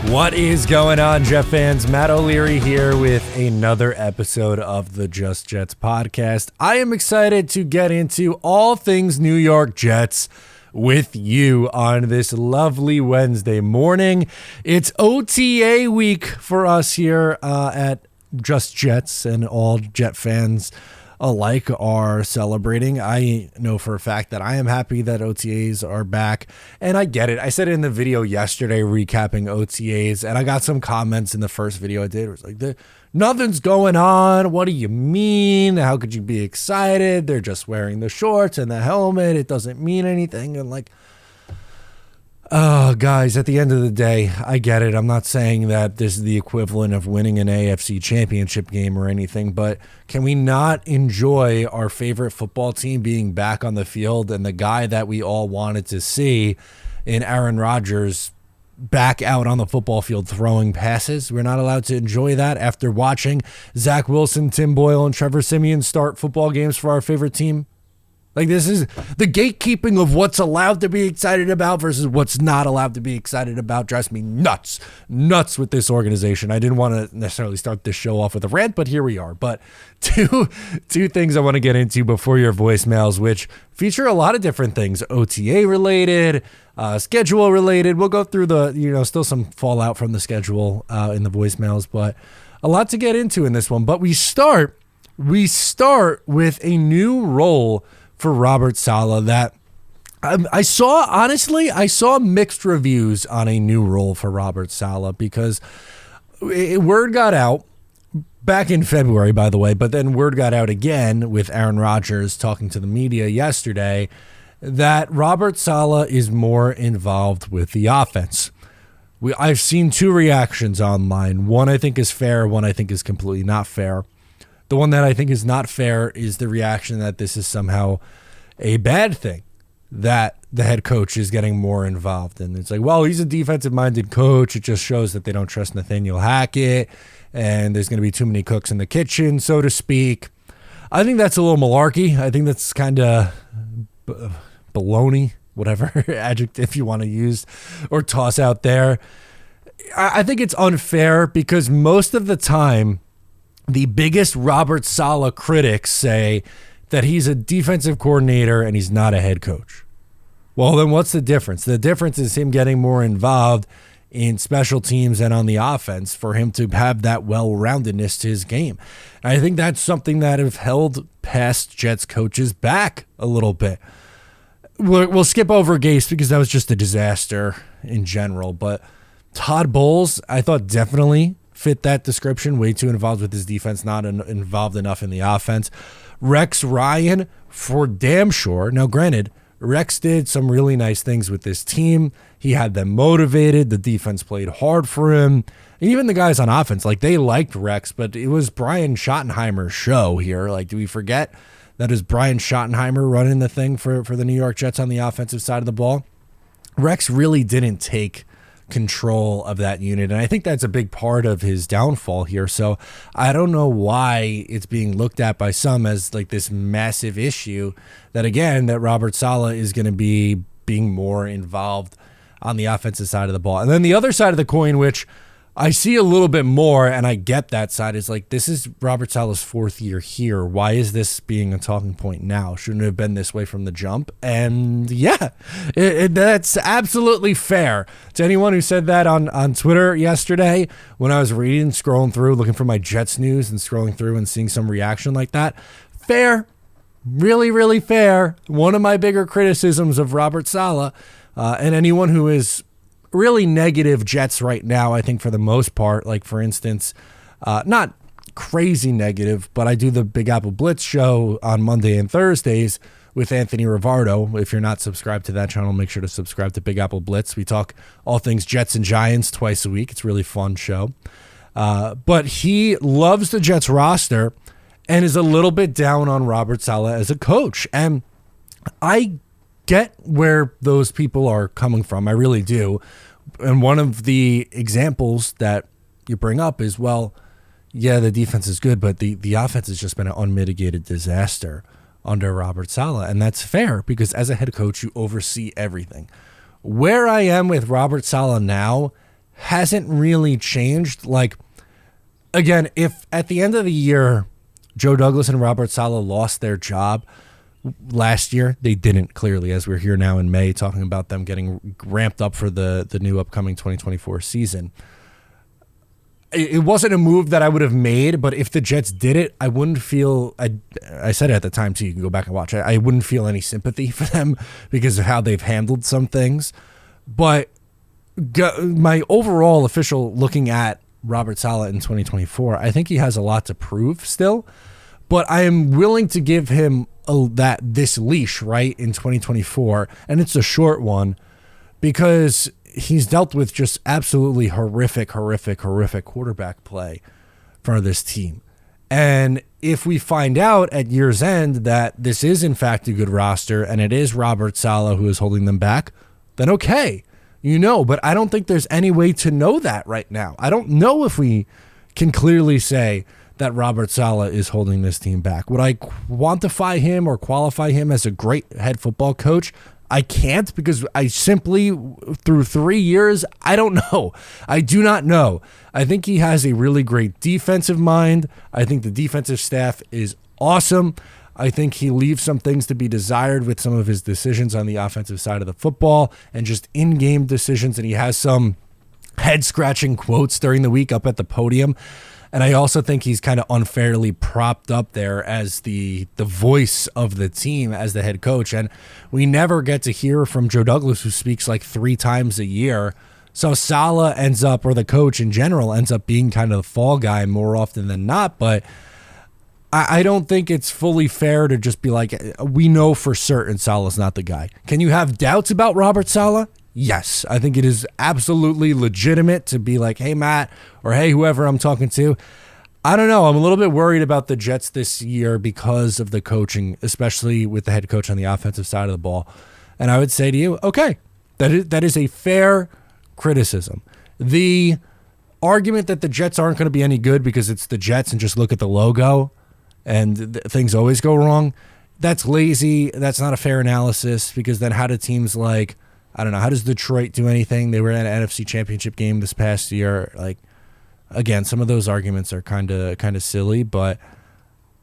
What is going on, Jet fans? Matt O'Leary here with another episode of the Just Jets podcast. I am excited to get into all things New York Jets with you on this lovely Wednesday morning. It's OTA week for us here at Just Jets, and all Jet fans alike are celebrating. I know for a fact that I am happy that OTAs are back, and I get it. I said it in the video yesterday recapping OTAs, and I got some comments in the first video I did. It was like, nothing's going on. What do you mean? How could you be excited? They're just wearing the shorts and the helmet. It doesn't mean anything. And like, oh, guys, at the end of the day, I get it. I'm not saying that this is the equivalent of winning an AFC championship game or anything, but can we not enjoy our favorite football team being back on the field and the guy that we all wanted to see in Aaron Rodgers back out on the football field throwing passes? We're not allowed to enjoy that after watching Zach Wilson, Tim Boyle, and Trevor Siemian start football games for our favorite team. Like, this is the gatekeeping of what's allowed to be excited about versus what's not allowed to be excited about. Drives me nuts with this organization. I didn't want to necessarily start this show off with a rant, but here we are. But two things I want to get into before your voicemails, which feature a lot of different things, OTA related, schedule related. We'll go through the, still some fallout from the schedule in the voicemails, but a lot to get into in this one. But we start with a new role for Robert Saleh that I saw mixed reviews on a new role for Robert Saleh, because word got out back in February, by the way, but then word got out again with Aaron Rodgers talking to the media yesterday that Robert Saleh is more involved with the offense. I've seen two reactions online. One I think is fair, one I think is completely not fair. The one that I think is not fair is the reaction that this is somehow a bad thing, that the head coach is getting more involved. And it's like, well, he's a defensive-minded coach. It just shows that they don't trust Nathaniel Hackett, and there's going to be too many cooks in the kitchen, so to speak. I think that's a little malarkey. I think that's kind of baloney, whatever adjective you want to use or toss out there. I think it's unfair because most of the time, the biggest Robert Saleh critics say that he's a defensive coordinator and he's not a head coach. Well, then what's the difference? The difference is him getting more involved in special teams and on the offense for him to have that well-roundedness to his game. And I think that's something that have held past Jets coaches back a little bit. We'll skip over Gase because that was just a disaster in general. But Todd Bowles, I thought definitely fit that description. Way too involved with his defense, not involved enough in the offense. Rex Ryan, for damn sure. Now, granted, Rex did some really nice things with this team. He had them motivated. The defense played hard for him. And even the guys on offense, like, they liked Rex, but it was Brian Schottenheimer's show here. Like, do we forget that is Brian Schottenheimer running the thing for the New York Jets on the offensive side of the ball? Rex really didn't take control of that unit, and I think that's a big part of his downfall here. So I don't know why it's being looked at by some as like this massive issue that, again, that Robert Saleh is going to be being more involved on the offensive side of the ball. And then the other side of the coin, which I see a little bit more, and I get that side, is like, this is Robert Saleh's fourth year here. Why is this being a talking point now? Shouldn't it have been this way from the jump? And yeah, that's absolutely fair. To anyone who said that on Twitter yesterday, when I was reading, scrolling through, looking for my Jets news and scrolling through and seeing some reaction like that, fair. Really, really fair. One of my bigger criticisms of Robert Saleh, and anyone who is really negative Jets right now, I think for the most part, like, for instance, not crazy negative, but I do the Big Apple Blitz show on Monday and Thursdays with Anthony Rivardo. If you're not subscribed to that channel, make sure to subscribe to Big Apple Blitz. We talk all things Jets and Giants twice a week. It's a really fun show. But he loves the Jets roster and is a little bit down on Robert Saleh as a coach. And I get where those people are coming from. I really do. And one of the examples that you bring up is, well, yeah, the defense is good, but the offense has just been an unmitigated disaster under Robert Saleh. And that's fair because as a head coach, you oversee everything. Where I am with Robert Saleh now hasn't really changed. Like, again, if at the end of the year, Joe Douglas and Robert Saleh lost their job last year, they didn't, clearly, as we're here now in May talking about them getting ramped up for the new upcoming 2024 season. It wasn't a move that I would have made, but if the Jets did it, I wouldn't feel, I said it at the time too, you can go back and watch it, I wouldn't feel any sympathy for them because of how they've handled some things. But my overall official looking at Robert Saleh in 2024, I think he has a lot to prove still, but I am willing to give him this leash, right, in 2024, and it's a short one because he's dealt with just absolutely horrific quarterback play for this team. And if we find out at year's end that this is in fact a good roster and it is Robert Saleh who is holding them back, then okay, but I don't think there's any way to know that right now. I don't know if we can clearly say that Robert Saleh is holding this team back. Would I quantify him or qualify him as a great head football coach? I can't, because I simply, through 3 years, I don't know. I do not know. I think he has a really great defensive mind. I think the defensive staff is awesome. I think he leaves some things to be desired with some of his decisions on the offensive side of the football and just in-game decisions. And he has some head-scratching quotes during the week up at the podium. And I also think he's kind of unfairly propped up there as the voice of the team as the head coach. And we never get to hear from Joe Douglas, who speaks like 3 times a year. So Saleh ends up, or the coach in general, ends up being kind of the fall guy more often than not. But I don't think it's fully fair to just be like, we know for certain Saleh's not the guy. Can you have doubts about Robert Saleh? Yes, I think it is absolutely legitimate to be like, hey, Matt, or hey, whoever I'm talking to. I don't know. I'm a little bit worried about the Jets this year because of the coaching, especially with the head coach on the offensive side of the ball. And I would say to you, okay, that is a fair criticism. The argument that the Jets aren't going to be any good because it's the Jets and just look at the logo and things always go wrong, that's lazy. That's not a fair analysis, because then how do teams like, I don't know, how does Detroit do anything? They were in an NFC Championship game this past year. Like, again, some of those arguments are kind of silly, but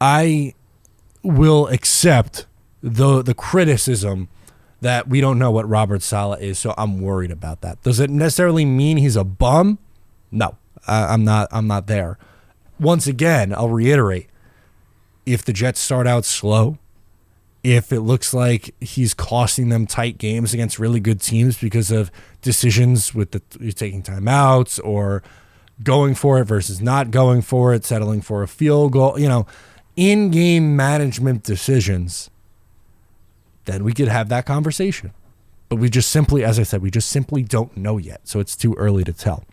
I will accept the criticism that we don't know what Robert Saleh is, so I'm worried about that. Does it necessarily mean he's a bum? No, I'm not there. Once again, I'll reiterate, if the Jets start out slow, if it looks like he's costing them tight games against really good teams because of decisions with taking timeouts or going for it versus not going for it, settling for a field goal, in-game management decisions, then we could have that conversation. But we just simply, as I said, we just simply don't know yet, so it's too early to tell.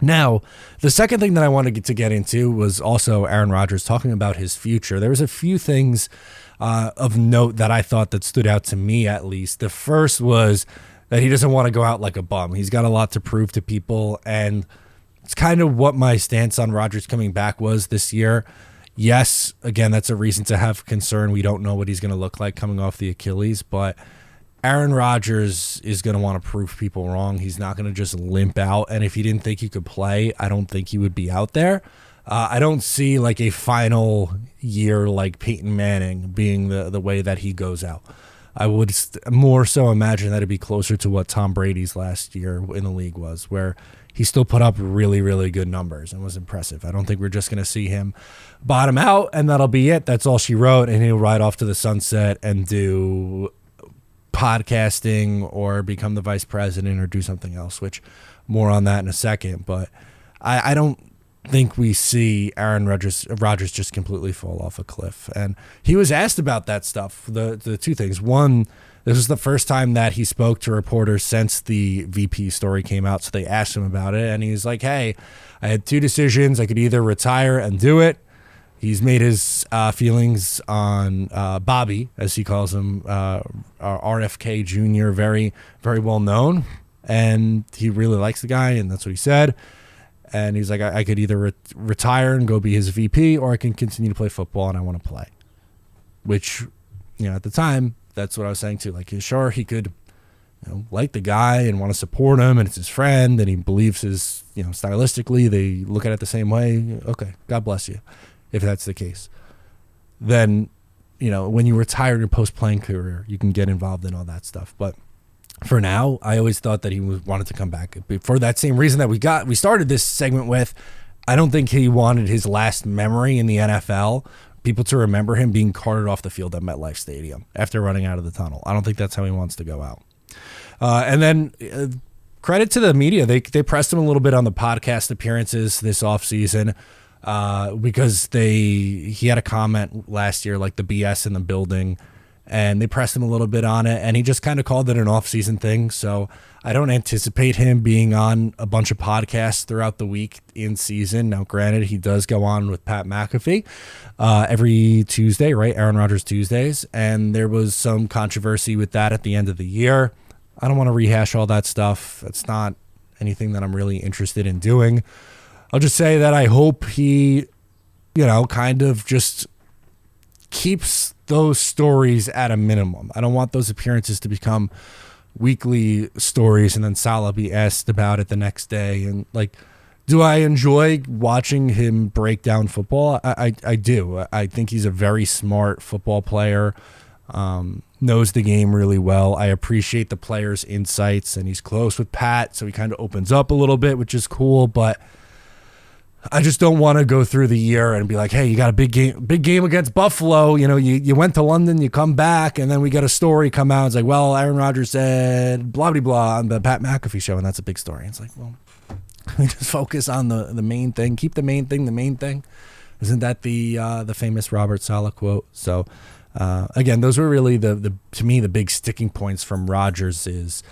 Now, the second thing that I wanted to get into was also Aaron Rodgers talking about his future. There was a few things of note that I thought that stood out to me, at least. The first was that he doesn't want to go out like a bum. He's got a lot to prove to people, and it's kind of what my stance on Rodgers coming back was this year. Yes, again, that's a reason to have concern. We don't know what he's going to look like coming off the Achilles, but Aaron Rodgers is going to want to prove people wrong. He's not going to just limp out, and if he didn't think he could play, I don't think he would be out there. I don't see like a final year like Peyton Manning being the way that he goes out. I would more so imagine that it'd be closer to what Tom Brady's last year in the league was, where he still put up really, really good numbers and was impressive. I don't think we're just going to see him bottom out and that'll be it. That's all she wrote, and he'll ride off to the sunset and do podcasting or become the vice president or do something else, which more on that in a second. But I don't think we see Aaron Rodgers just completely fall off a cliff. And he was asked about that stuff. The two things. One, this was the first time that he spoke to reporters since the VP story came out, so they asked him about it, and he's like, hey, I had 2 decisions. I could either retire and do it. He's made his feelings on Bobby, as he calls him, RFK Jr., very, very well known, and he really likes the guy, and that's what he said. And he's like, I could either retire and go be his VP, or I can continue to play football, and I want to play. Which, at the time, that's what I was saying too. Like, sure, he could like the guy and want to support him, and it's his friend, and he believes his, stylistically, they look at it the same way. Okay, God bless you, if that's the case. Then, when you retire your post-playing career, you can get involved in all that stuff. But for now, I always thought that he wanted to come back for that same reason that we started this segment with. I don't think he wanted his last memory in the NFL, people to remember him being carted off the field at MetLife Stadium after running out of the tunnel. I don't think that's how he wants to go out. And then credit to the media. They pressed him a little bit on the podcast appearances this offseason because he had a comment last year, like the BS in the building, and they pressed him a little bit on it, and he just kind of called it an off-season thing. So I don't anticipate him being on a bunch of podcasts throughout the week in season. Now, granted, he does go on with Pat McAfee every Tuesday, right? Aaron Rodgers Tuesdays, and there was some controversy with that at the end of the year. I don't want to rehash all that stuff. It's not anything that I'm really interested in doing. I'll just say that I hope he, kind of just keeps those stories at a minimum. I don't want those appearances to become weekly stories and then Saleh be asked about it the next day. And do I enjoy watching him break down football? I do. I think he's a very smart football player, knows the game really well. I appreciate the players' insights, and he's close with Pat, so he kind of opens up a little bit, which is cool. But I just don't want to go through the year and be like, hey, you got a big game against Buffalo. You went to London, you come back, and then we got a story come out. It's like, well, Aaron Rodgers said blah, blah, blah on the Pat McAfee show, and that's a big story. It's like, well, just focus on the main thing. Keep the main thing the main thing. Isn't that the famous Robert Saleh quote? So, again, those were really to me, the big sticking points from Rodgers is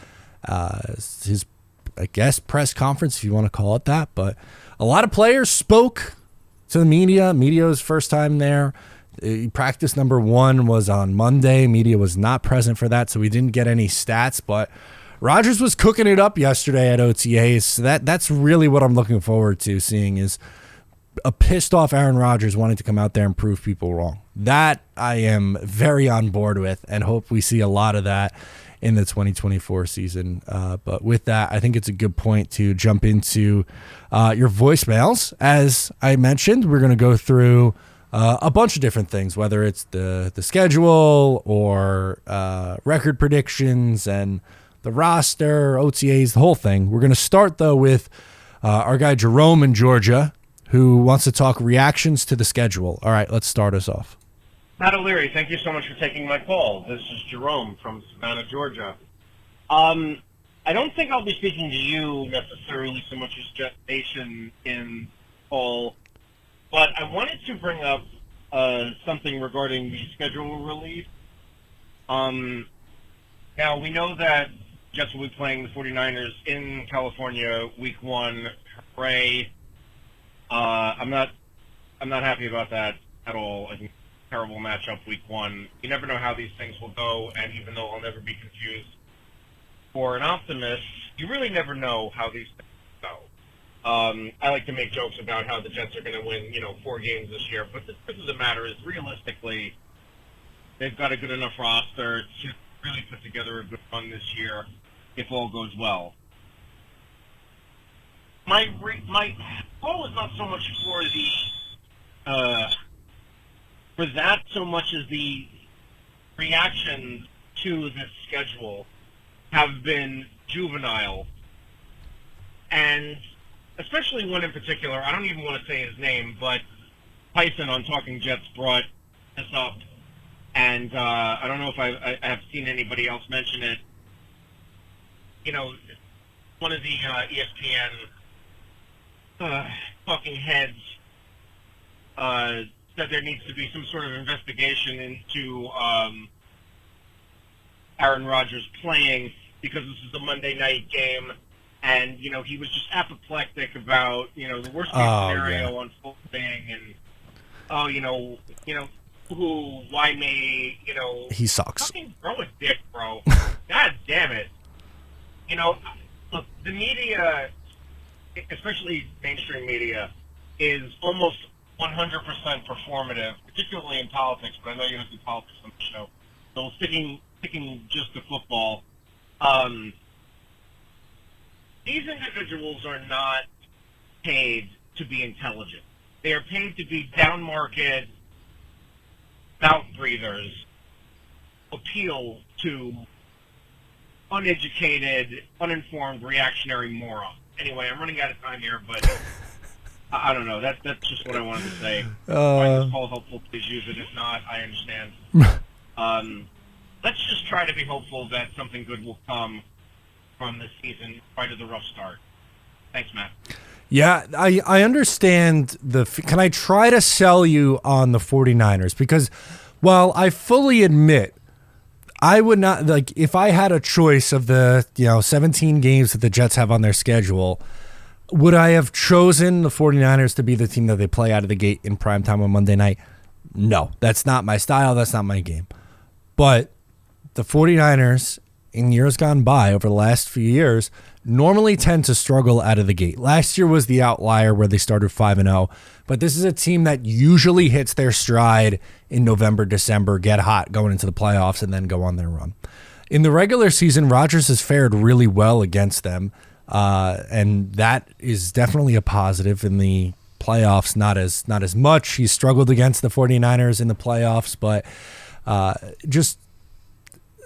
his, I guess, press conference, if you want to call it that. But a lot of players spoke to the media. Media's first time there. Practice number 1 was on Monday. Media was not present for that, so we didn't get any stats. But Rodgers was cooking it up yesterday at OTAs. So that's really what I'm looking forward to seeing, is a pissed off Aaron Rodgers wanting to come out there and prove people wrong. That I am very on board with, and hope we see a lot of that in the 2024 season. But with that, I think it's a good point to jump into your voicemails. As I mentioned, we're going to go through a bunch of different things, whether it's the schedule or record predictions and the roster, OTAs, the whole thing. We're going to start, though, with our guy Jerome in Georgia, who wants to talk reactions to the schedule. All right, let's start us off. Matt O'Leary, thank you so much for taking my call. This is Jerome from Savannah, Georgia. I don't think I'll be speaking to you necessarily so much as Jet Nation in call, but I wanted to bring up something regarding the schedule release. Now, we know that Jets will be playing the 49ers in California week 1. Hooray. I'm not happy about that at all. I think terrible matchup week 1. You never know how these things will go, and even though I'll never be confused for an optimist, you really never know how these things go. I like to make jokes about how the Jets are going to win, 4 games this year, but the truth of the matter is, realistically, they've got a good enough roster to really put together a good run this year if all goes well. My goal is not so much for that so much as the reactions to this schedule have been juvenile, and especially one in particular. I don't even want to say his name, but Tyson on Talking Jets brought this up, and I don't know if I have seen anybody else mention it. One of the ESPN talking heads said there needs to be some sort of investigation into Aaron Rodgers playing because this is a Monday night game, and he was just apoplectic about the worst case scenario unfolding, and why me, he sucks. Fucking throw a dick, bro. God damn it. Look, the media, especially mainstream media, is almost 100% performative, particularly in politics, but I know you have to do politics on the show. So sticking just to football, These individuals are not paid to be intelligent. They are paid to be down market mouth breathers, appeal to uneducated, uninformed, reactionary morons. Anyway, I'm running out of time here, but I don't know. That's just what I wanted to say. Find this call helpful, please use it. If not, I understand. Let's just try to be hopeful that something good will come from this season, in spite of the rough start. Thanks, Matt. Yeah, I understand can I try to sell you on the 49ers? Because while I fully admit I would not, like, if I had a choice of the 17 games that the Jets have on their schedule, would I have chosen the 49ers to be the team that they play out of the gate in primetime on Monday night? No, that's not my style. That's not my game. But the 49ers, in years gone by, over the last few years, normally tend to struggle out of the gate. Last year was the outlier where they started 5-0, but this is a team that usually hits their stride in November, December, get hot going into the playoffs, and then go on their run. In the regular season, Rodgers has fared really well against them, and that is definitely a positive. In the playoffs, not as much. He's struggled against the 49ers in the playoffs, but just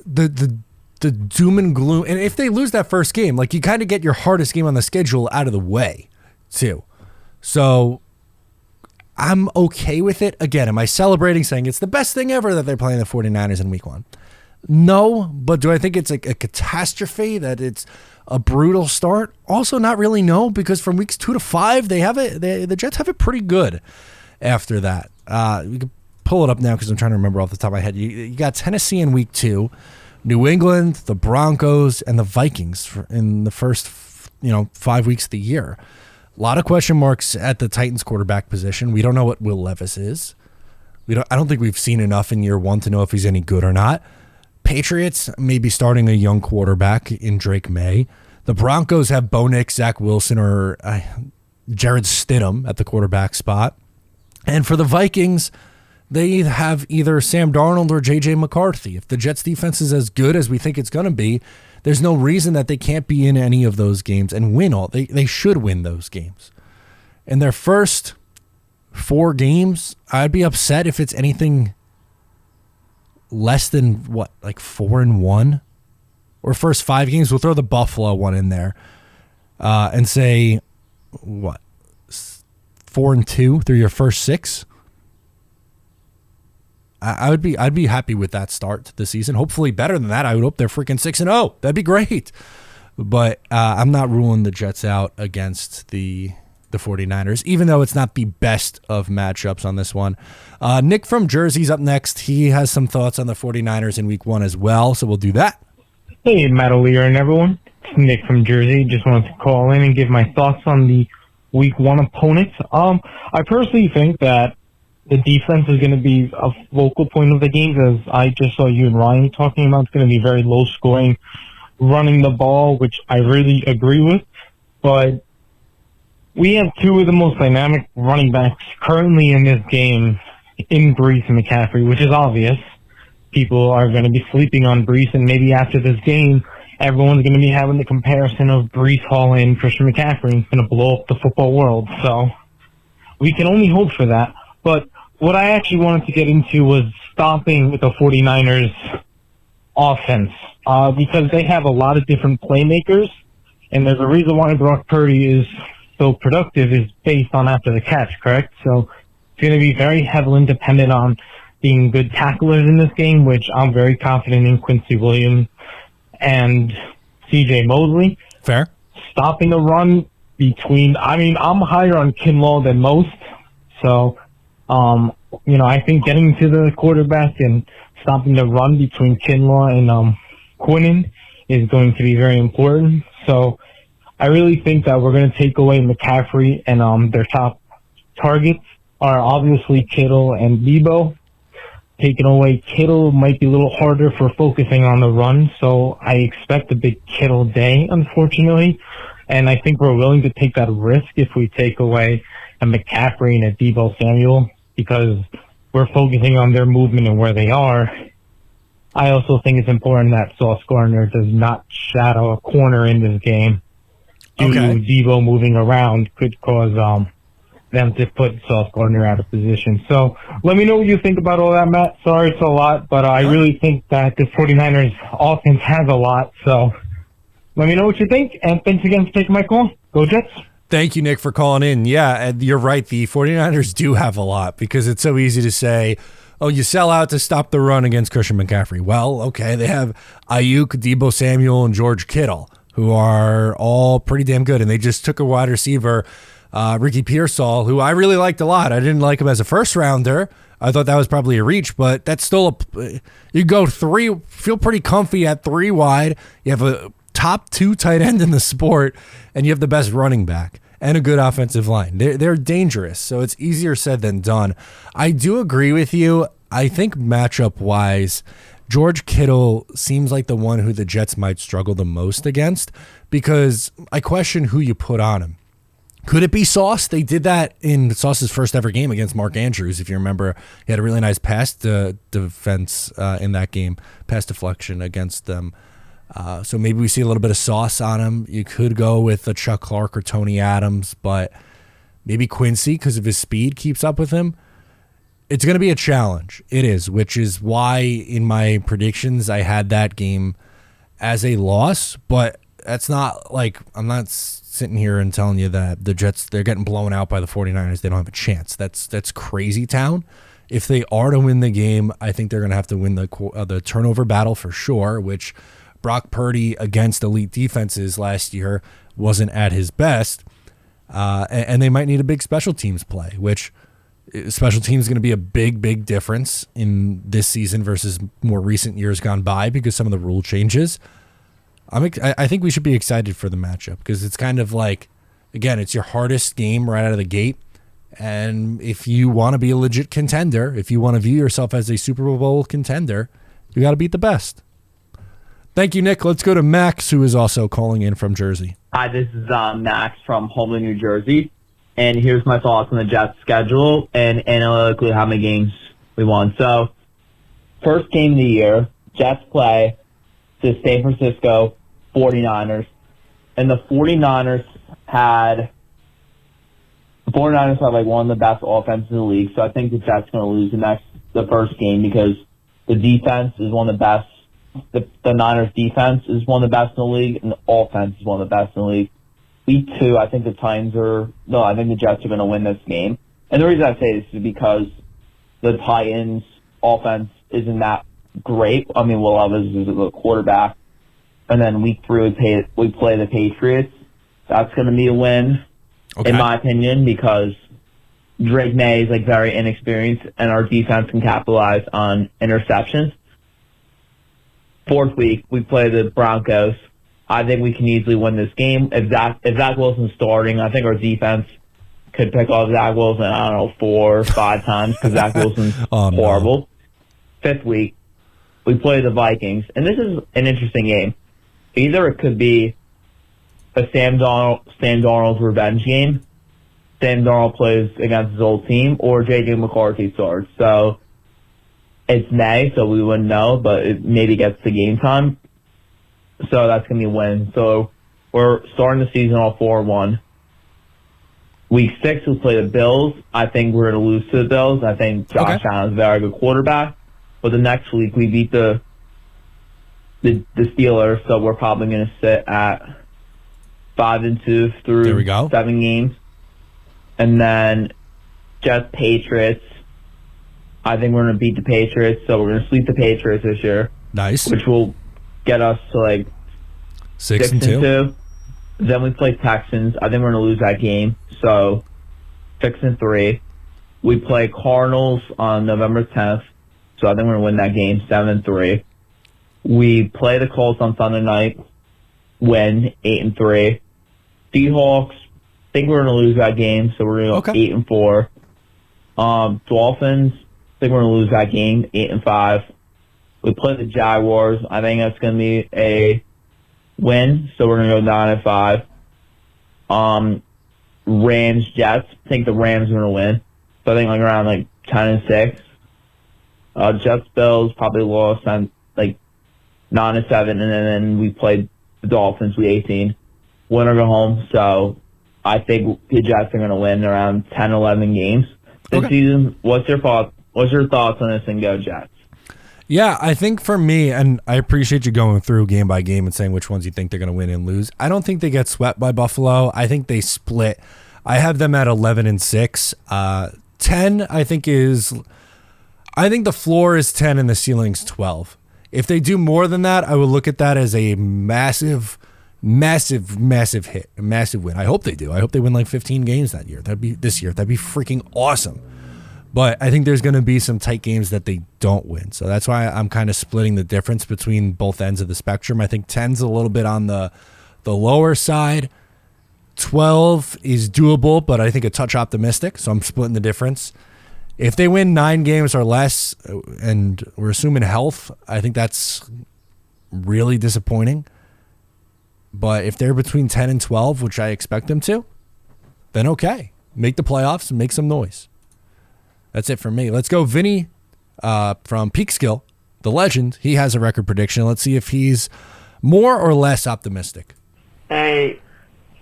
the doom and gloom. And if they lose that first game, like, you kind of get your hardest game on the schedule out of the way too. So I'm okay with it. Again, am I celebrating, saying it's the best thing ever that they're playing the 49ers in week 1? No, but do I think it's a catastrophe, that it's a brutal start? Also not really, no, because from weeks 2 to 5, the Jets have it pretty good after that. We can pull it up now because I'm trying to remember off the top of my head. You got Tennessee in week 2, New England, the Broncos, and the Vikings in the first 5 weeks of the year. A lot of question marks at the Titans quarterback position. We don't know what Will Levis is. I don't think we've seen enough in year 1 to know if he's any good or not. Patriots may be starting a young quarterback in Drake May. The Broncos have Bo Nix, Zach Wilson, or Jared Stidham at the quarterback spot. And for the Vikings, they have either Sam Darnold or J.J. McCarthy. If the Jets defense is as good as we think it's going to be, there's no reason that they can't be in any of those games and win all. They should win those games. In their first 4 games, I'd be upset if it's anything less than 4-1, or first 5 games. We'll throw the Buffalo one in there, and say 4-2 through your first 6. I'd be happy with that start to the season. Hopefully better than that. I would hope they're freaking 6-0. That'd be great. But I'm not ruling the Jets out against the 49ers, even though it's not the best of matchups on this one. Nick from Jersey's up next. He has some thoughts on the 49ers in week 1 as well, so we'll do that. Hey, Matt O'Leary and everyone. It's Nick from Jersey. Just wanted to call in and give my thoughts on the week 1 opponents. I personally think that the defense is going to be a focal point of the game, as I just saw you and Ryan talking about. It's going to be very low scoring, running the ball, which I really agree with. But we have 2 of the most dynamic running backs currently in this game, in Brees and McCaffrey, which is obvious. People are going to be sleeping on Brees, and maybe after this game, everyone's going to be having the comparison of Brees Hall and Christian McCaffrey. It's going to blow up the football world. So we can only hope for that. But what I actually wanted to get into was stopping with the 49ers offense, because they have a lot of different playmakers, and there's a reason why Brock Purdy is so productive is based on after the catch, correct? So it's going to be very heavily dependent on being good tacklers in this game, which I'm very confident in Quincy Williams and C.J. Mosley. Fair. Stopping the run I'm higher on Kinlaw than most. So, I think getting to the quarterback and stopping the run between Kinlaw and Quinnen is going to be very important. So I really think that we're going to take away McCaffrey, and their top targets are obviously Kittle and Debo. Taking away Kittle might be a little harder for focusing on the run, so I expect a big Kittle day, unfortunately. And I think we're willing to take that risk if we take away a McCaffrey and a Debo Samuel, because we're focusing on their movement and where they are. I also think it's important that Sauce Gardner does not shadow a corner in this game. Due to Debo moving around could cause them to put Sauce Gardner out of position. So let me know what you think about all that, Matt. Sorry it's a lot, but I really think that the 49ers offense has a lot. So let me know what you think, and thanks again for taking my call. Go Jets. Thank you, Nick, for calling in. Yeah, and you're right. The 49ers do have a lot because it's so easy to say, oh, you sell out to stop the run against Christian McCaffrey. Well, okay, they have Ayuk, Deebo Samuel, and George Kittle, who are all pretty damn good. And they just took a wide receiver, Ricky Pearsall, who I really liked a lot. I didn't like him as a first-rounder. I thought that was probably a reach, but that's still you go three, feel pretty comfy at 3 wide. You have a top 2 tight end in the sport, and you have the best running back and a good offensive line. They're dangerous, so it's easier said than done. I do agree with you. I think matchup-wise, George Kittle seems like the one who the Jets might struggle the most against because I question who you put on him. Could it be Sauce? They did that in Sauce's first ever game against Mark Andrews. If you remember, he had a really nice pass defense in that game, pass deflection against them. So maybe we see a little bit of Sauce on him. You could go with a Chuck Clark or Tony Adams, but maybe Quincy, because of his speed, keeps up with him. It's going to be a challenge. It is, which is why in my predictions I had that game as a loss, but that's not like I'm not sitting here and telling you that the Jets, they're getting blown out by the 49ers. They don't have a chance. That's crazy town. If they are to win the game, I think they're going to have to win the turnover battle for sure, which Brock Purdy against elite defenses last year wasn't at his best, and they might need a big special teams play, which special teams is going to be a big difference in this season versus more recent years gone by because some of the rule changes. I think we should be excited for the matchup because it's kind of like, again, it's your hardest game right out of the gate, and if you want to be a legit contender, if you want to view yourself as a Super Bowl contender, you got to beat the best. Thank you, Nick. Let's go to Max, who is also calling in from Jersey. Hi, this is Max from Homeland, New Jersey. And here's my thoughts on the Jets' schedule and analytically how many games we won. So, first game of the year, Jets play the San Francisco 49ers. And the 49ers had like one of the best offenses in the league. So I think the Jets are going to lose the first game because the defense is one of the best. The Niners defense is one of the best in the league, and the offense is one of the best in the league. Week 2, I think the Jets are going to win this game. And the reason I say this is because the Titans' offense isn't that great. I mean, Will Levis is the quarterback. And then week 3, we play the Patriots. That's going to be a win, in my opinion, because Drake May is like very inexperienced, and our defense can capitalize on interceptions. 4th week, we play the Broncos. I think we can easily win this game. If Zach Wilson's starting, I think our defense could pick off Zach Wilson, 4 or 5 times because Zach Wilson's horrible. 5th week, we play the Vikings. And this is an interesting game. Either it could be a Sam Darnold's revenge game. Sam Darnold plays against his old team, or J.J. McCarthy starts. So it's May, so we wouldn't know, but it maybe gets to game time. So that's going to be a win. So we're starting the season all 4-1. Week 6, we play the Bills. I think we're going to lose to the Bills. I think Josh Allen's a very good quarterback. But the next week, we beat the Steelers, so we're probably going to sit at 5-2 through 7 games. And then Jets Patriots. I think we're going to beat the Patriots, so we're going to sweep the Patriots this year. Nice. Which will get us to like 6-2. Then we play Texans. I think we're going to lose that game, so 6-3. We play Cardinals on November 10th, so I think we're going to win that game 7-3. We play the Colts on Sunday night, win 8-3. Seahawks, I think we're going to lose that game, so we're going to go 8-4. Dolphins, I think we're going to lose that game, 8-5. We play the Jaguars. I think that's going to be a win, so we're going to go 9-5. Rams, Jets, I think the Rams are going to win. So I think like around like 10-6. Jets, Bills, probably lost like 9-7, and then we played the Dolphins week 18. Win or go home. So I think the Jets are going to win around 10, 11 games this season. What's your thoughts on this, and go Jets? Yeah, I think for me, and I appreciate you going through game by game and saying which ones you think they're going to win and lose. I don't think they get swept by Buffalo. I think they split. I have them at 11-6. 10, I think the floor is 10 and the ceiling's 12. If they do more than that, I would look at that as a massive hit, a massive win. I hope they do. I hope they win like 15 games that year. That'd be freaking awesome. But I think there's going to be some tight games that they don't win. So that's why I'm kind of splitting the difference between both ends of the spectrum. I think 10's a little bit on the lower side. 12 is doable, but I think a touch optimistic. So I'm splitting the difference. If they win 9 games or less, and we're assuming health, I think that's really disappointing. But if they're between 10 and 12, which I expect them to, then okay. Make the playoffs and make some noise. That's it for me. Let's go Vinny from Peekskill, the legend. He has a record prediction. Let's see if he's more or less optimistic. Hey,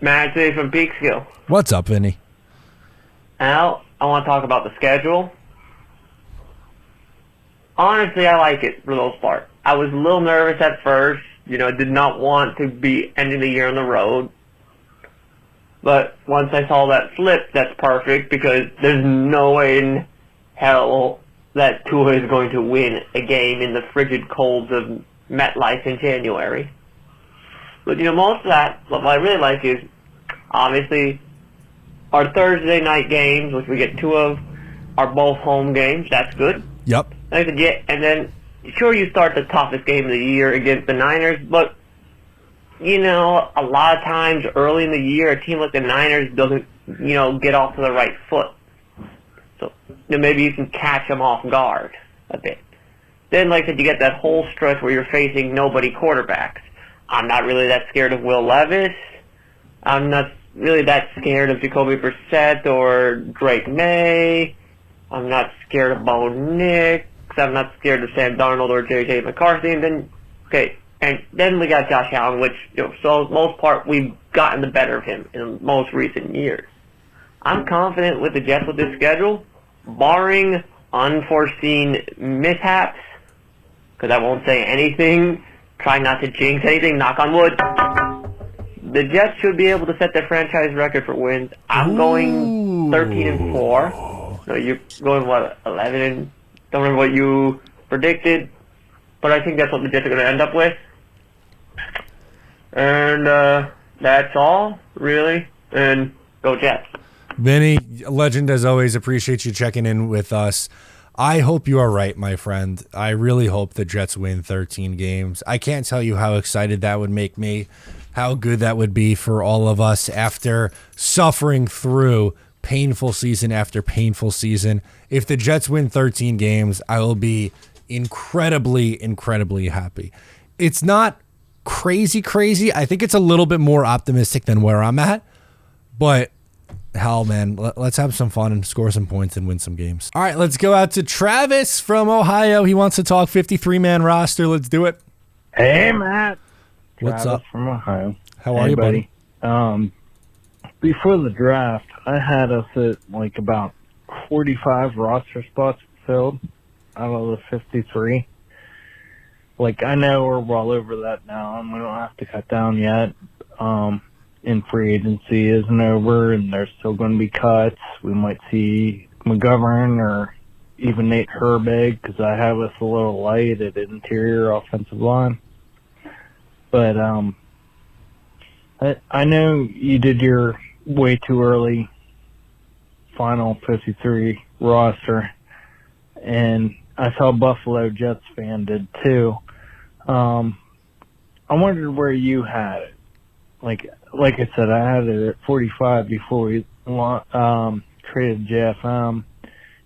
Matt J from Peekskill. What's up, Vinny? Al, I want to talk about the schedule. Honestly, I like it for the most part. I was a little nervous at first. Did not want to be ending the year on the road. But once I saw that flip, that's perfect, because there's no way in hell that Tua is going to win a game in the frigid colds of MetLife in January. But, most of that, what I really like is, obviously, our Thursday night games, which we get 2 of, are both home games. That's good. Yep. Like I said, yeah, and then, sure, you start the toughest game of the year against the Niners, but, a lot of times early in the year, a team like the Niners doesn't, get off to the right foot. So, maybe you can catch them off guard a bit. Then, like I said, you get that whole stretch where you're facing nobody quarterbacks. I'm not really that scared of Will Levis. I'm not really that scared of Jacoby Brissett or Drake May. I'm not scared of Bo Nix. I'm not scared of Sam Darnold or J.J. McCarthy. And then we got Josh Allen, which, so for the most part, we've gotten the better of him in most recent years. I'm confident with the Jets with this schedule, barring unforeseen mishaps, because I won't say anything, try not to jinx anything, knock on wood. The Jets should be able to set their franchise record for wins. I'm going 13-4. So you're going, 11 and... Don't remember what you predicted, but I think that's what the Jets are going to end up with. And that's all, really. And go Jets. Vinny, legend as always, appreciate you checking in with us. I hope you are right, my friend. I really hope the Jets win 13 games. I can't tell you how excited that would make me, how good that would be for all of us after suffering through painful season after painful season. If the Jets win 13 games, I will be incredibly, incredibly happy. It's not crazy. I think it's a little bit more optimistic than where I'm at, but hell, man, let's have some fun and score some points and win some games. All right, let's go out to Travis from Ohio. He wants to talk 53-man roster. Let's do it. Hey, Matt. What's Travis up? From Ohio. How are you, buddy? Before the draft, I had us at about 45 roster spots filled out of the 53. I know we're well over that now, and we don't have to cut down yet. And free agency isn't over, and there's still going to be cuts. We might see McGovern or even Nate Herbig, because I have us a little light at interior offensive line. But I know you did your way too early final 53 roster, and I saw Buffalo Jets fan did too. I wondered where you had it. Like I said, I had it at 45 before we traded JFM,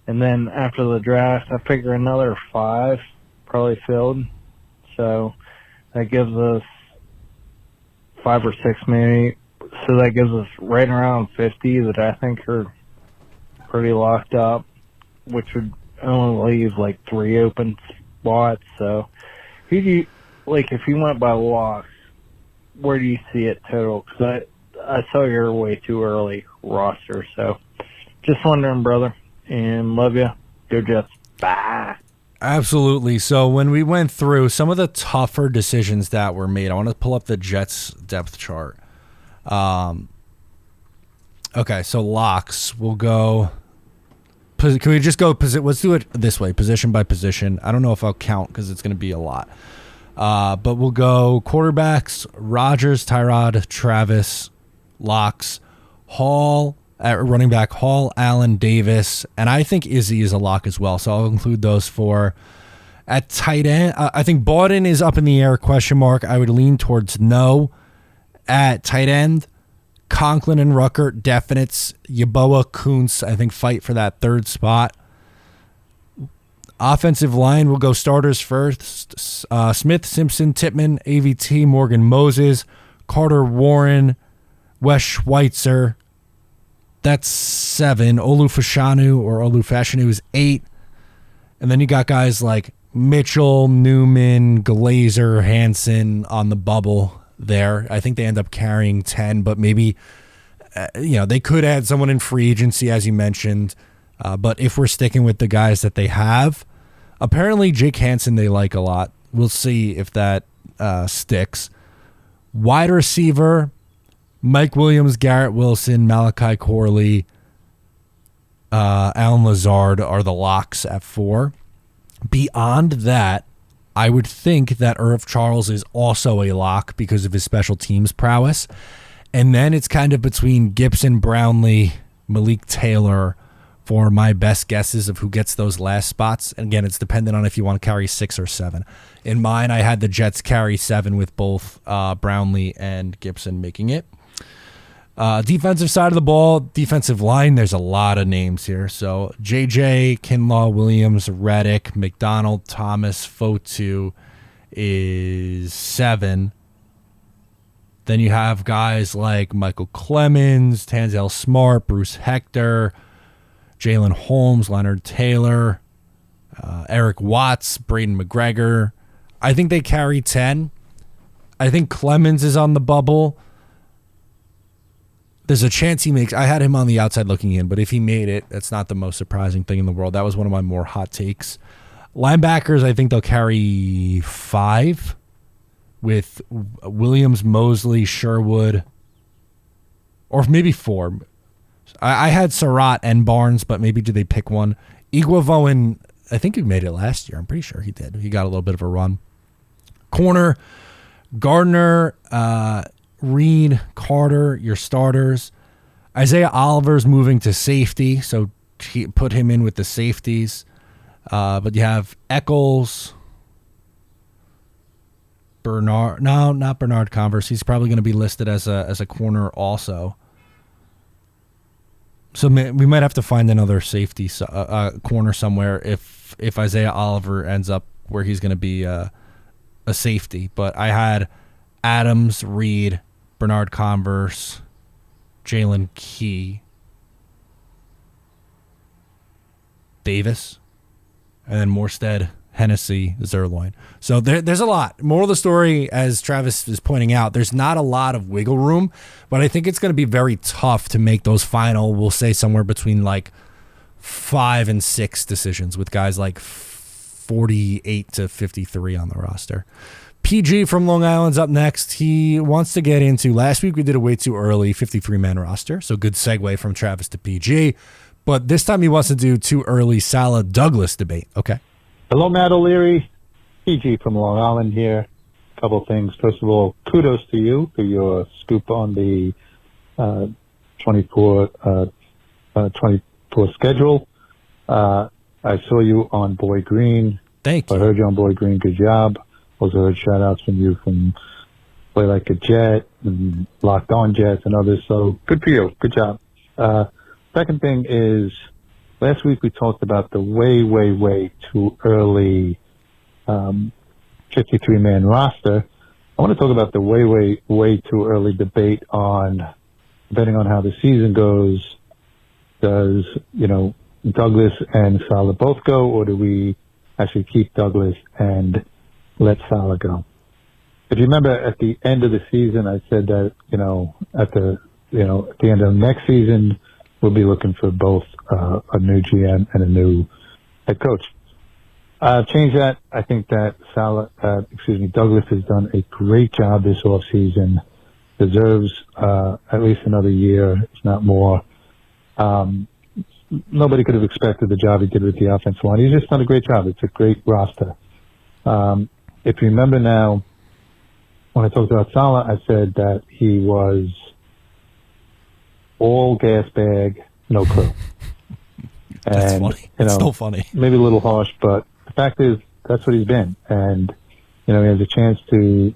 and then after the draft, I figure another 5 probably filled. So that gives us 5 or 6 maybe. So that gives us right around 50 that I think are pretty locked up, which would only leave 3 open spots. So who do you, like, if you went by loss, where do you see it total? Because I saw your way too early roster, so just wondering, brother. And love you. Go Jets. Bye. Absolutely. So when we went through some of the tougher decisions that were made, I want to pull up the Jets depth chart. Okay, so locks. We'll go. Can we just go? Let's do it this way, position by position. I don't know if I'll count because it's going to be a lot. But we'll go quarterbacks: Rodgers, Tyrod, Travis, locks, Hall. At running back, Hall, Allen, Davis, and I think Izzy is a lock as well. So I'll include those four. At tight end, I think Bawden is up in the air, question mark. I would lean towards no. At tight end, Conklin and Rucker, definites. Yeboah, Kuntz, I think fight for that third spot. Offensive line, we'll go starters first. Smith, Simpson, Tippmann, AVT, Morgan Moses, Carter Warren, Wes Schweitzer. That's 7. Olufashanu is 8. And then you got guys like Mitchell, Newman, Glazer, Hansen on the bubble there. I think they end up carrying 10, but maybe, they could add someone in free agency, as you mentioned. But if we're sticking with the guys that they have, apparently Jake Hansen they like a lot. We'll see if that sticks. Wide receiver, Mike Williams, Garrett Wilson, Malachi Corley, Alan Lazard are the locks at 4. Beyond that, I would think that Irv Charles is also a lock because of his special teams prowess. And then it's kind of between Gibson, Brownlee, Malik Taylor for my best guesses of who gets those last spots. And again, it's dependent on if you want to carry 6 or 7. In mine, I had the Jets carry 7 with both Brownlee and Gibson making it. Defensive side of the ball, defensive line, there's a lot of names here. So JJ, Kinlaw, Williams, Reddick, McDonald, Thomas, Fotu is 7. Then you have guys like Michael Clemens, Tanzel Smart, Bruce Hector, Jalen Holmes, Leonard Taylor, Eric Watts, Braden McGregor. I think they carry 10. I think Clemens is on the bubble. There's a chance he makes. I had him on the outside looking in, but if he made it, that's not the most surprising thing in the world. That was one of my more hot takes. Linebackers, I think they'll carry 5 with Williams, Mosley, Sherwood, or maybe 4. I had Surratt and Barnes, but maybe do they pick one? Iguavoen, I think he made it last year. I'm pretty sure he did. He got a little bit of a run. Corner, Gardner, Reed, Carter, your starters. Isaiah Oliver's moving to safety, so put him in with the safeties. But you have Eccles, Bernard. No, not Bernard Converse. He's probably going to be listed as a corner also. So we might have to find another safety corner somewhere if Isaiah Oliver ends up where he's going to be a safety. But I had Adams, Reed, Bernard Converse, Jalen Key, Davis, and then Morstead, Hennessy, Zerloin. So there's a lot. Moral of the story, as Travis is pointing out, there's not a lot of wiggle room, but I think it's going to be very tough to make those final, we'll say somewhere between like 5 and 6 decisions with guys like 48 to 53 on the roster. PG from Long Island's up next. He wants to get into, last week we did a way too early 53-man roster, so good segue from Travis to PG. But this time he wants to do too early Saleh Douglas debate. Okay. Hello, Matt O'Leary. PG from Long Island here. A couple things. First of all, kudos to you for your scoop on the 24 schedule. I saw you on Boy Green. Thank you. I heard you on Boy Green. Good job. Also heard shout-outs from you from Play Like a Jet and Locked On Jets and others. So good for you. Good job. Second thing is, last week we talked about the way too early 53-man roster. I want to talk about the way too early debate on, depending on how the season goes, does, Douglas and Saleh both go, or do we actually keep Douglas and let Saleh go. If you remember at the end of the season, I said that, at the end of next season, we'll be looking for both a new GM and a new head coach. Change that. I think that Douglas has done a great job this offseason. Deserves at least another year, if not more. Nobody could have expected the job he did with the offensive line. He's just done a great job. It's a great roster. If you remember now, when I talked about Saleh, I said that he was all gas bag, no clue. That's funny. It's so funny. Maybe a little harsh, but the fact is that's what he's been. And, he has a chance to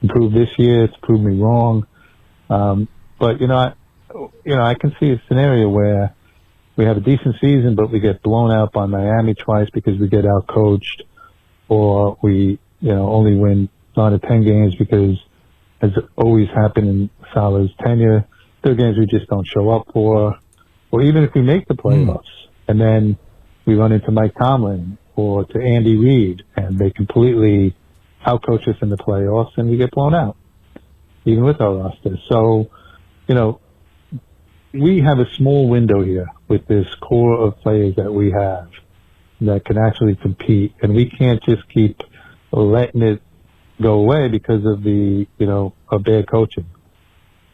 improve this year, to prove me wrong. But, I can see a scenario where we have a decent season, but we get blown out by Miami twice because we get out-coached, or we, only win 9 or 10 games because, as always happened in Saleh's tenure, there are games we just don't show up for. Or even if we make the playoffs, and then we run into Mike Tomlin or to Andy Reid, and they completely out-coach us in the playoffs, and we get blown out, even with our roster. So, we have a small window here with this core of players that we have that can actually compete, and we can't just keep letting it go away because of the, of bad coaching.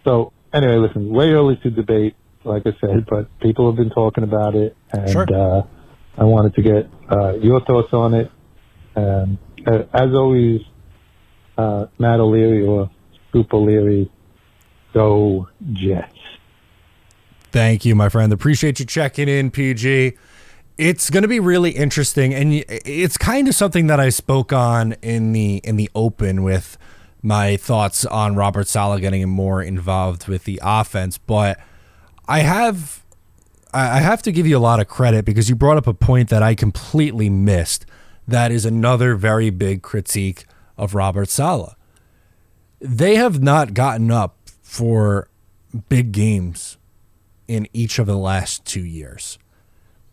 So anyway, listen, way early to debate, like I said, but people have been talking about it, and sure. I wanted to get your thoughts on it. As always, Matt O'Leary or Scoop O'Leary, go Jets. Thank you, my friend. Appreciate you checking in, PG. It's going to be really interesting, and it's kind of something that I spoke on in the open with my thoughts on Robert Saleh getting more involved with the offense. But I have to give you a lot of credit because you brought up a point that I completely missed. That is another very big critique of Robert Saleh. They have not gotten up for big games in each of the last 2 years.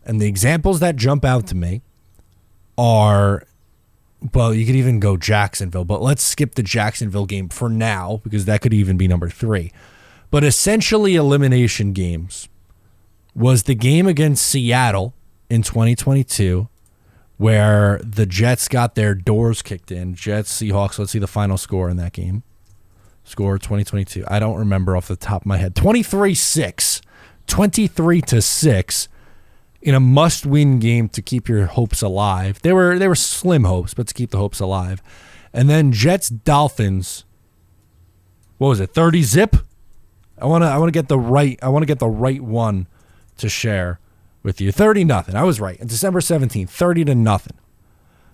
And the examples that jump out to me are, well, you could even go Jacksonville, but let's skip the Jacksonville game for now because that could even be number 3. But essentially elimination games was the game against Seattle in 2022 where the Jets got their doors kicked in. Jets, Seahawks, let's see the final score in that game. Score 2022. I don't remember off the top of my head. 23-6. 23-6 in a must-win game to keep your hopes alive. They were slim hopes, but to keep the hopes alive. And then Jets Dolphins. What was it? 30-zip. I want to get the right one to share with you. 30-0. I was right. On December 17th, 30-0.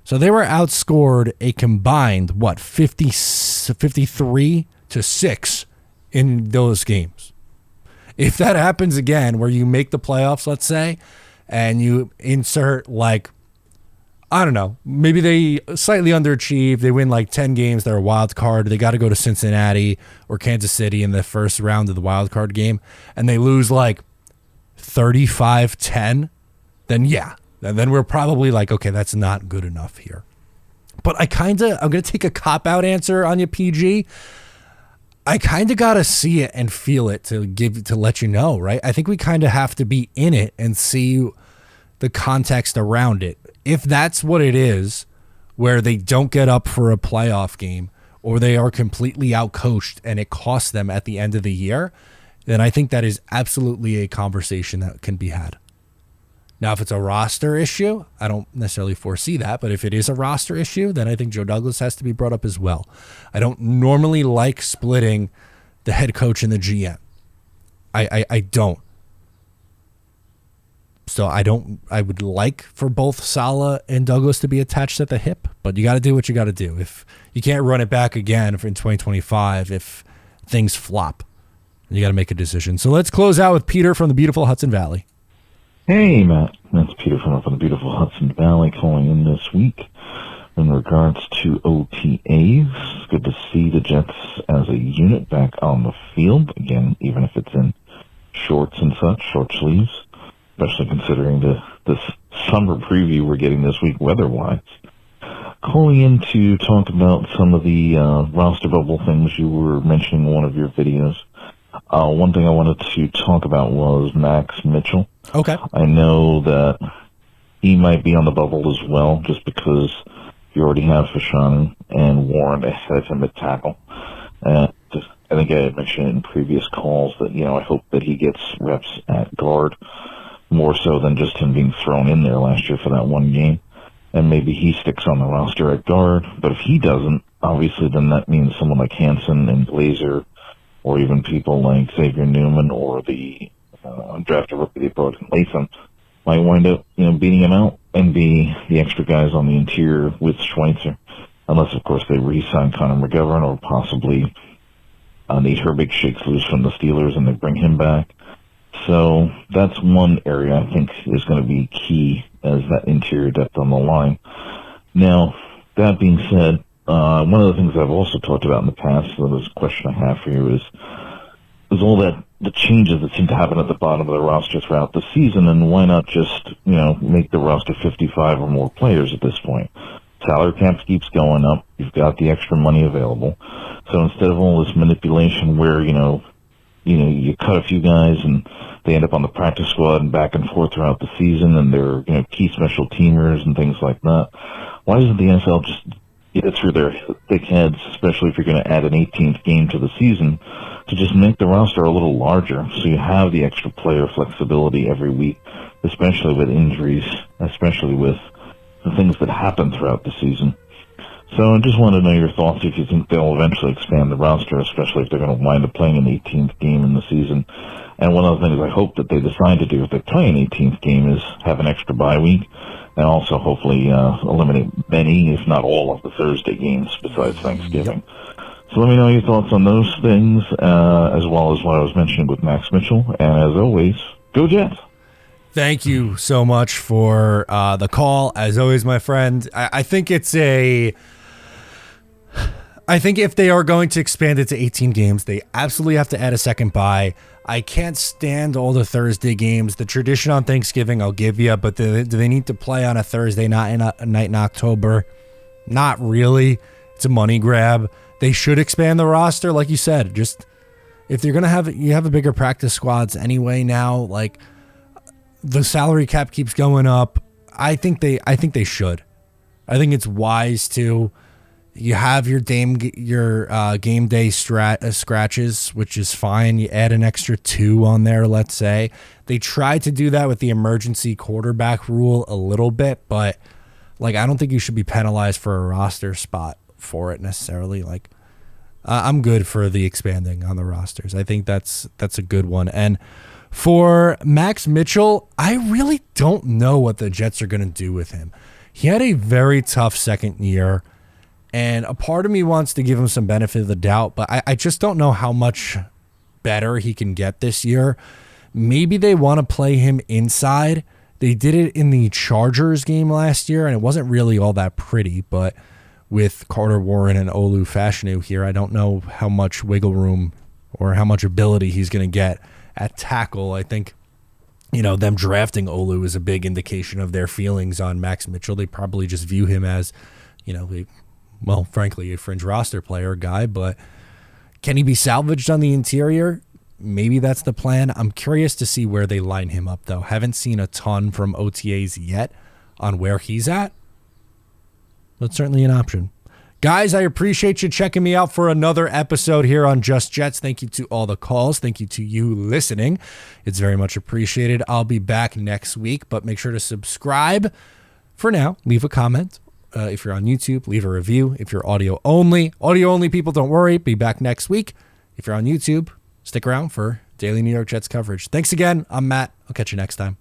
So they were outscored a combined 53-6 in those games. If that happens again, where you make the playoffs, let's say, and you insert I don't know, maybe they slightly underachieve. They win 10 games. They're a wild card. They got to go to Cincinnati or Kansas City in the first round of the wild card game, and they lose 35-10. Then yeah, then we're probably okay, that's not good enough here. But I'm going to take a cop-out answer on you, PG. I kind of got to see it and feel it to let you know, right? I think we kind of have to be in it and see the context around it. If that's what it is, where they don't get up for a playoff game or they are completely outcoached and it costs them at the end of the year, then I think that is absolutely a conversation that can be had. Now, if it's a roster issue, I don't necessarily foresee that, but if it is a roster issue, then I think Joe Douglas has to be brought up as well. I don't normally like splitting the head coach and the GM. I don't. So I would like for both Saleh and Douglas to be attached at the hip, but you got to do what you got to do. If you can't run it back again in 2025, if things flop, you got to make a decision. So let's close out with Peter from the beautiful Hudson Valley. Hey, Matt. That's Peter from up in the beautiful Hudson Valley calling in this week in regards to OTAs. It's good to see the Jets as a unit back on the field, again, even if it's in shorts and such, short sleeves, especially considering this summer preview we're getting this week weather-wise. calling in to talk about some of the roster bubble things you were mentioning in one of your videos. One thing I wanted to talk about was Max Mitchell. Okay. I know that he might be on the bubble as well, just because you already have Fashanu and Warren ahead of him at tackle. And I think I had mentioned in previous calls that, I hope that he gets reps at guard, more so than just him being thrown in there last year for that one game. And maybe he sticks on the roster at guard. But if he doesn't, obviously then that means someone like Hansen and Glazer, or even people like Xavier Newman or the drafted rookie they brought in Latham, might wind up, beating him out and be the extra guys on the interior with Schweitzer. Unless, of course, they re-sign Connor McGovern, or possibly Nate Herbig shakes loose from the Steelers and they bring him back. So that's one area I think is going to be key as that interior depth on the line. Now, that being said, one of the things I've also talked about in the past, so this question I have for you is all that the changes that seem to happen at the bottom of the roster throughout the season, and why not just, make the roster 55 or more players at this point? Salary cap keeps going up. You've got the extra money available. So instead of all this manipulation where, you cut a few guys and they end up on the practice squad and back and forth throughout the season, and they're, key special teamers and things like that, why doesn't the NFL just get it through their thick heads, especially if you're going to add an 18th game to the season, to just make the roster a little larger so you have the extra player flexibility every week, especially with injuries, especially with the things that happen throughout the season. So I just wanted to know your thoughts if you think they'll eventually expand the roster, especially if they're going to wind up playing an 18th game in the season. And one of the things I hope that they decide to do if they play an 18th game is have an extra bye week, and also hopefully eliminate many, if not all, of the Thursday games besides Thanksgiving. Yep. So let me know your thoughts on those things, as well as what I was mentioning with Max Mitchell. And as always, go Jets! Thank you so much for the call. As always, my friend, I think I think if they are going to expand it to 18 games, they absolutely have to add a second bye. I can't stand all the Thursday games. The tradition on Thanksgiving, I'll give you, but do they need to play on a Thursday night in October? Not really. It's a money grab. They should expand the roster, like you said. Just if they're gonna have a bigger practice squads anyway now. Like the salary cap keeps going up. I think they should. I think it's wise to. You have your game day scratches, which is fine. You add an extra 2 on there, let's say. They tried to do that with the emergency quarterback rule a little bit, but I don't think you should be penalized for a roster spot for it necessarily. I'm good for the expanding on the rosters. I think that's a good one. And for Max Mitchell, I really don't know what the Jets are going to do with him. He had a very tough second year. And a part of me wants to give him some benefit of the doubt, but I just don't know how much better he can get this year. Maybe they want to play him inside. They did it in the Chargers game last year, and it wasn't really all that pretty. But with Carter Warren and Olu Fashanu here, I don't know how much wiggle room or how much ability he's going to get at tackle. I think, them drafting Olu is a big indication of their feelings on Max Mitchell. They probably just view him as, frankly, a fringe roster player guy, but can he be salvaged on the interior? Maybe that's the plan. I'm curious to see where they line him up, though. Haven't seen a ton from OTAs yet on where he's at. That's certainly an option. Guys, I appreciate you checking me out for another episode here on Just Jets. Thank you to all the calls. Thank you to you listening. It's very much appreciated. I'll be back next week, but make sure to subscribe. For now, leave a comment. If you're on YouTube, leave a review. If you're audio only people, don't worry. Be back next week. If you're on YouTube, stick around for daily New York Jets coverage. Thanks again. I'm Matt. I'll catch you next time.